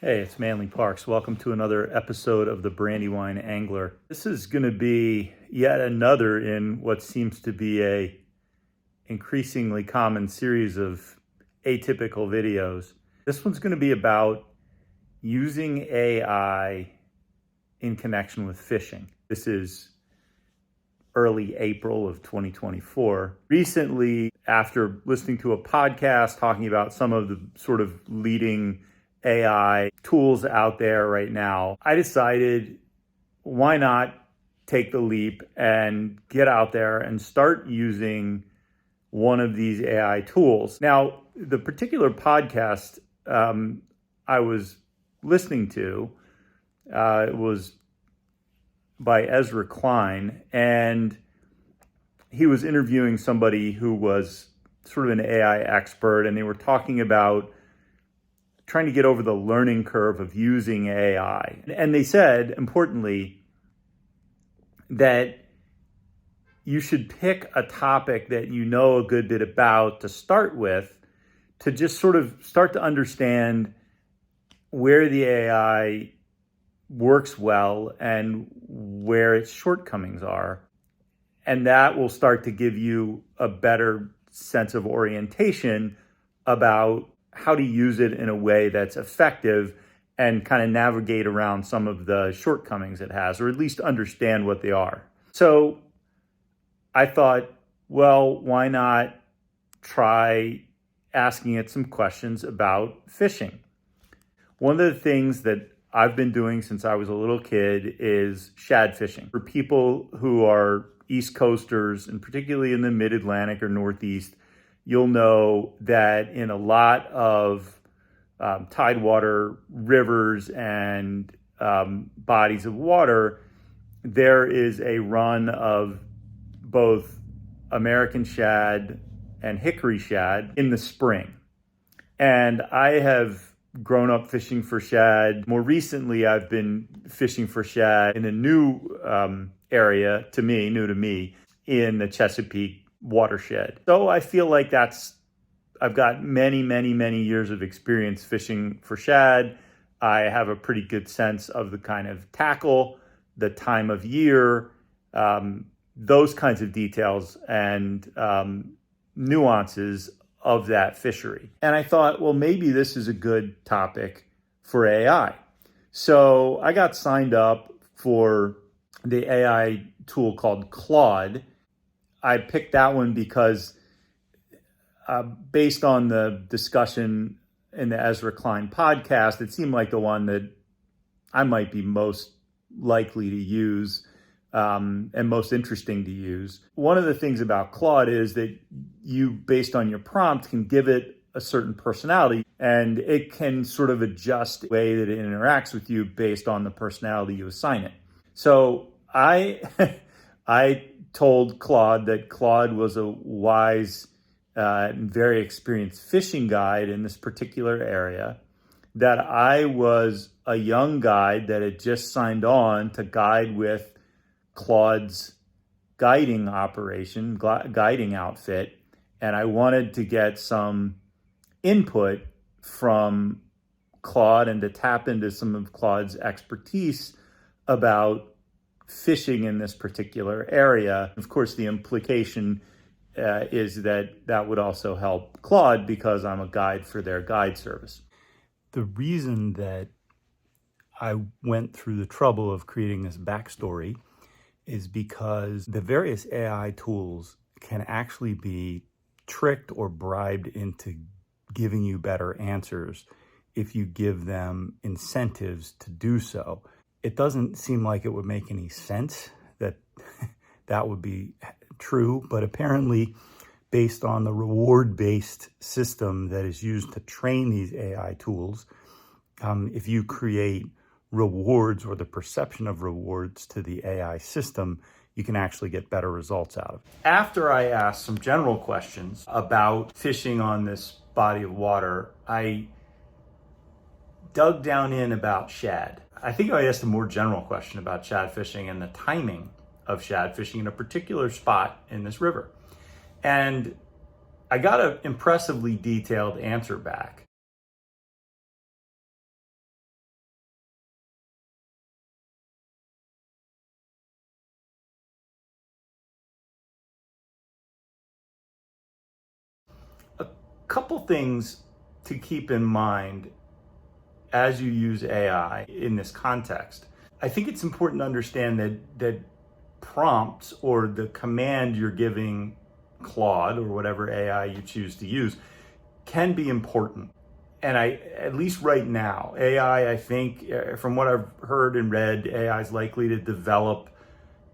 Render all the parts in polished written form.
Hey, it's Manly Parks. Welcome to another episode of the Brandywine Angler. This is going to be yet another in what seems to be a increasingly common series of atypical videos. This one's going to be about using AI in connection with fishing. This is early April of 2024. Recently, after listening to a podcast talking about some of the sort of leading AI tools out there right now, I decided why not take the leap and get out there and start using one of these AI tools. Now, the particular podcast I was listening to was by Ezra Klein, and he was interviewing somebody who was sort of an AI expert, and they were talking about trying to get over the learning curve of using AI. And they said, importantly, that you should pick a topic that you know a good bit about to start with, to just sort of start to understand where the AI works well and where its shortcomings are. And that will start to give you a better sense of orientation about how to use it in a way that's effective and kind of navigate around some of the shortcomings it has, or at least understand what they are. So I thought, well, why not try asking it some questions about fishing? One of the things that I've been doing since I was a little kid is shad fishing. For people who are East Coasters, and particularly in the Mid-Atlantic or Northeast, you'll know that in a lot of tidewater rivers and bodies of water, there is a run of both American shad and hickory shad in the spring. And I have grown up fishing for shad. More recently, I've been fishing for shad in a new area new to me, in the Chesapeake watershed. So I feel like I've got many years of experience fishing for shad. I have a pretty good sense of the kind of tackle, the time of year, those kinds of details and nuances of that fishery. And I thought, well, maybe this is a good topic for AI. So I got signed up for the AI tool called Claude. I picked that one because based on the discussion in the Ezra Klein podcast, it seemed like the one that I might be most likely to use and most interesting to use. One of the things about Claude is that you, based on your prompt, can give it a certain personality, and it can sort of adjust the way that it interacts with you based on the personality you assign it. So I told Claude that Claude was a wise and very experienced fishing guide in this particular area, that I was a young guide that had just signed on to guide with Claude's guiding operation, guiding outfit, and I wanted to get some input from Claude and to tap into some of Claude's expertise about fishing in this particular area. Of course, the implication is that would also help Claude because I'm a guide for their guide service. The reason that I went through the trouble of creating this backstory is because the various AI tools can actually be tricked or bribed into giving you better answers if you give them incentives to do so. It doesn't seem like it would make any sense that that would be true, but apparently, based on the reward-based system that is used to train these AI tools, if you create rewards or the perception of rewards to the AI system, you can actually get better results out of it. After I asked some general questions about fishing on this body of water, I dug down in about shad. I think I asked a more general question about shad fishing and the timing of shad fishing in a particular spot in this river. And I got an impressively detailed answer back. couple things to keep in mind as you use AI in this context. I think it's important to understand that prompts or the command you're giving Claude or whatever AI you choose to use can be important. And at least right now, AI, I think, from what I've heard and read, AI is likely to develop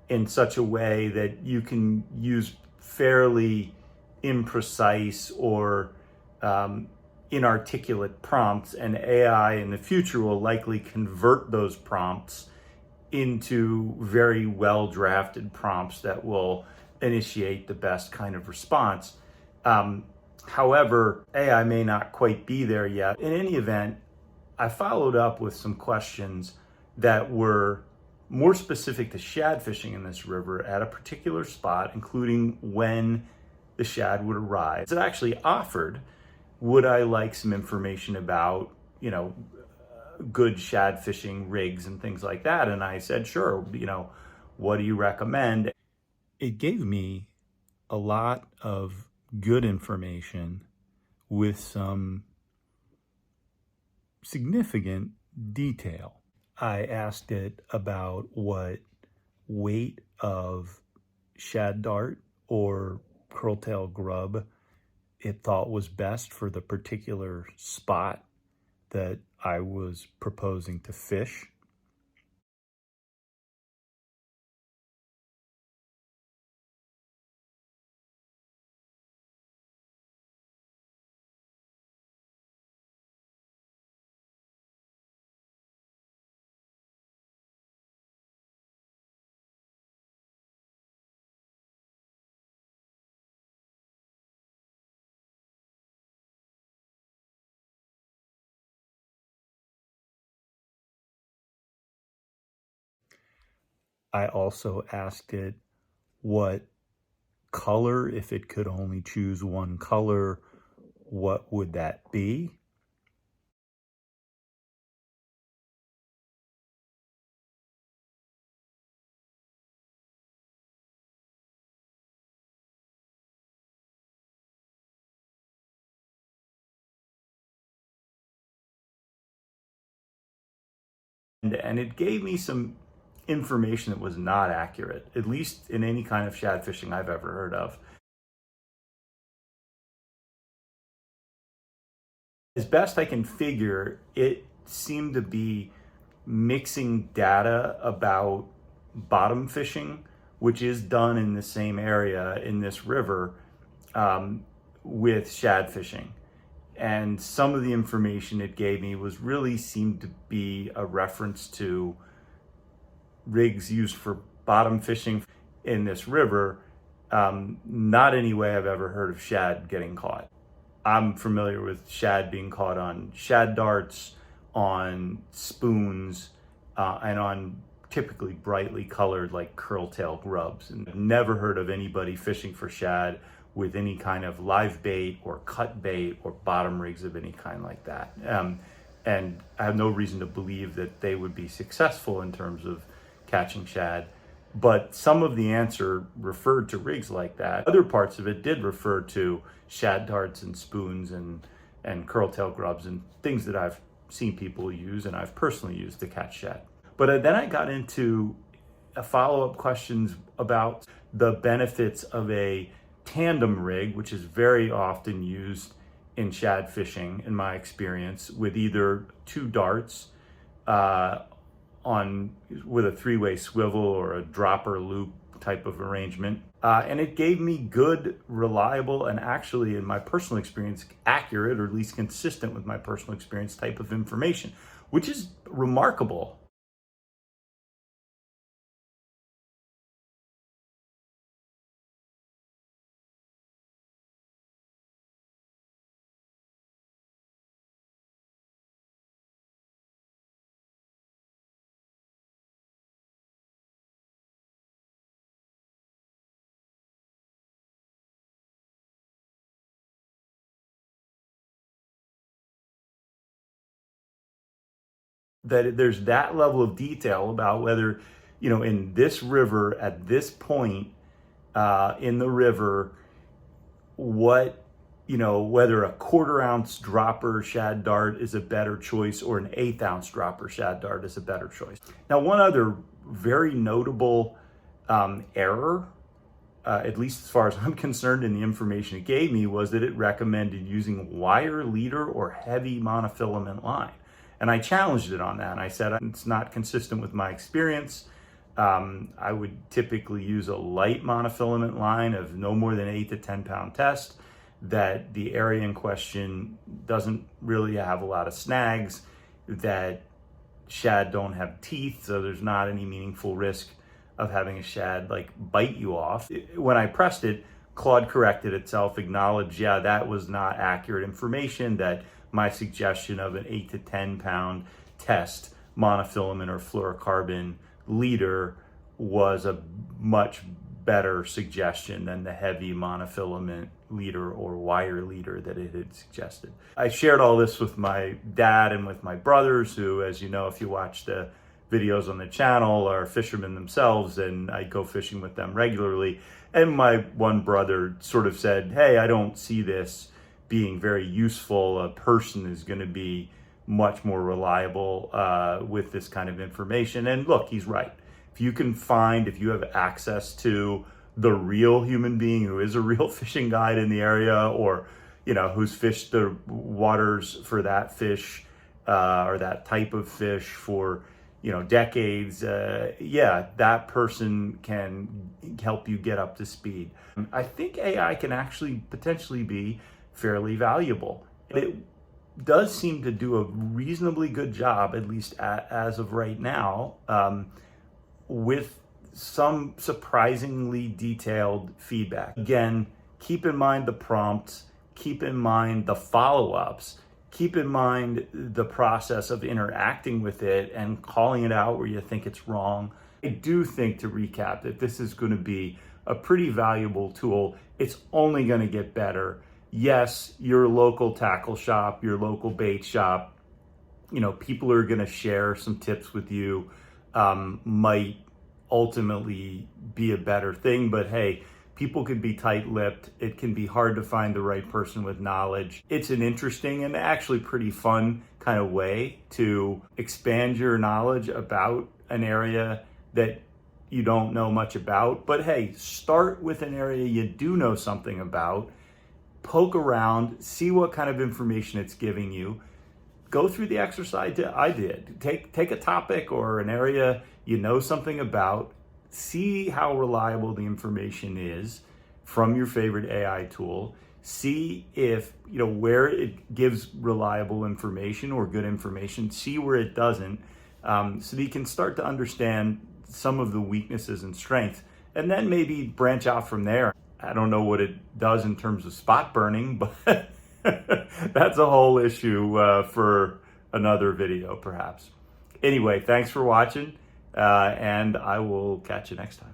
in such a way that you can use fairly imprecise or inarticulate prompts, and AI in the future will likely convert those prompts into very well drafted prompts that will initiate the best kind of response. However, AI may not quite be there yet. In any event, I followed up with some questions that were more specific to shad fishing in this river at a particular spot, including when the shad would arrive. It actually offered, would I like some information about, good shad fishing rigs and things like that? And I said, sure, what do you recommend? It gave me a lot of good information with some significant detail. I asked it about what weight of shad dart or curltail grub it thought was best for the particular spot that I was proposing to fish. I also asked it what color, if it could only choose one color, what would that be? And it gave me some information that was not accurate, at least in any kind of shad fishing I've ever heard of. As best I can figure, it seemed to be mixing data about bottom fishing, which is done in the same area in this river, with shad fishing. And some of the information it gave me really seemed to be a reference to rigs used for bottom fishing in this river. Not any way I've ever heard of shad getting caught. I'm familiar with shad being caught on shad darts, on spoons, and on typically brightly colored like curltail grubs. And I've never heard of anybody fishing for shad with any kind of live bait or cut bait or bottom rigs of any kind like that. And I have no reason to believe that they would be successful in terms of catching shad. But some of the answer referred to rigs like that. Other parts of it did refer to shad darts and spoons and curltail grubs and things that I've seen people use and I've personally used to catch shad. But then I got into follow-up questions about the benefits of a tandem rig, which is very often used in shad fishing, in my experience, with either two darts with a three-way swivel or a dropper loop type of arrangement. And it gave me good, reliable, and actually, in my personal experience, accurate, or at least consistent with my personal experience type of information, which is remarkable. That there's that level of detail about whether, in this river at this point in the river, what whether a 1/4 ounce dropper shad dart is a better choice or an 1/8 ounce dropper shad dart is a better choice. Now, one other very notable error, at least as far as I'm concerned, in the information it gave me, was that it recommended using wire leader or heavy monofilament line. And I challenged it on that. And I said, it's not consistent with my experience. I would typically use a light monofilament line of no more than 8 to 10 pound test, that the area in question doesn't really have a lot of snags, that shad don't have teeth, so there's not any meaningful risk of having a shad like bite you off. When I pressed it, Claude corrected itself, acknowledged, yeah, that was not accurate information, that my suggestion of an 8 to 10 pound test monofilament or fluorocarbon leader was a much better suggestion than the heavy monofilament leader or wire leader that it had suggested. I shared all this with my dad and with my brothers, who, as you know, if you watch the videos on the channel, are fishermen themselves, and I go fishing with them regularly. And my one brother sort of said, hey, I don't see this being very useful. A person is going to be much more reliable with this kind of information. And look, he's right. If you have access to the real human being who is a real fishing guide in the area, or who's fished the waters for that fish or that type of fish for decades, that person can help you get up to speed. I think AI can actually potentially be fairly valuable. It does seem to do a reasonably good job, at least as of right now, with some surprisingly detailed feedback. Again, keep in mind the prompts, keep in mind the follow-ups, keep in mind the process of interacting with it and calling it out where you think it's wrong. I do think, to recap, that this is going to be a pretty valuable tool. It's only going to get better. Yes, your local tackle shop, your local bait shop, people are going to share some tips with you, might ultimately be a better thing. But hey, people can be tight-lipped. It can be hard to find the right person with knowledge. It's an interesting and actually pretty fun kind of way to expand your knowledge about an area that you don't know much about. But hey, start with an area you do know something about. Poke around, see what kind of information it's giving you. Go through the exercise I did. Take a topic or an area you know something about. See how reliable the information is from your favorite AI tool. See if, where it gives reliable information or good information. See where it doesn't, so that you can start to understand some of the weaknesses and strengths, and then maybe branch out from there. I don't know what it does in terms of spot burning, but that's a whole issue for another video, perhaps. Anyway, thanks for watching, and I will catch you next time.